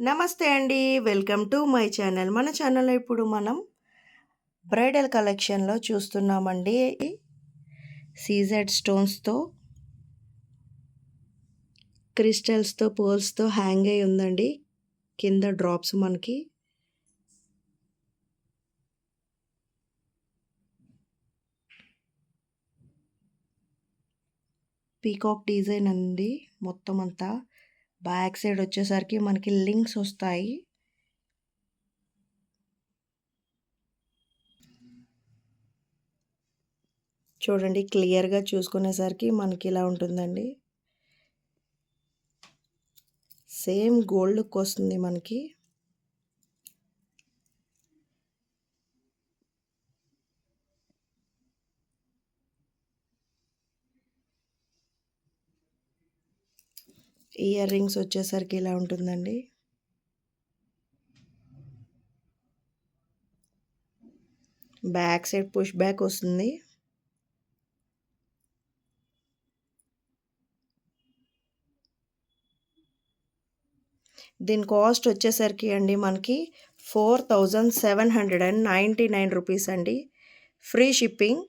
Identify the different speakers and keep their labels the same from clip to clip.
Speaker 1: నమస్తే అండి. Welcome to my channel. మన ఛానల్‌లో ఇప్పుడు మనం బ్రైడల్ కలెక్షన్‌లో చూస్తున్నామండి. సీజెడ్ స్టోన్స్‌తో, క్రిస్టల్స్‌తో, పర్ల్స్‌తో హ్యాంగ్ అయ్యి ఉందండి. కింద డ్రాప్స్ మనకి. పీకాక్ డిజైన్ అండి మొత్తం అంతా. బ్యాక్ సైడ్ వచ్చేసరికి మనకి లింక్స్ వస్తాయి. చూడండి క్లియర్‌గా చూసుకునేసరికి మనకి ఇలా ఉంటుందండి. సేమ్ గోల్డ్ లుక్ వస్తుంది మనకి. ఇయర్ రింగ్స్ వచ్చేసరికి ఇలా ఉంటుందండి. బ్యాక్ సైడ్ పుష్ బ్యాక్ వస్తుంది. దీని కాస్ట్ వచ్చేసరికి అండి మనకి 4799 రూపీస్ అండి. Free shipping.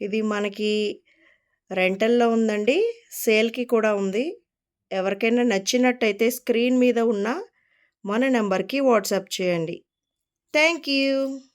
Speaker 1: ఇది మనకి రెంటల్లో ఉందండి, సేల్కి కూడా ఉంది. ఎవరికైనా నచ్చినట్టయితే స్క్రీన్ మీద ఉన్న మన నెంబర్కి వాట్సాప్ చేయండి. Thank you.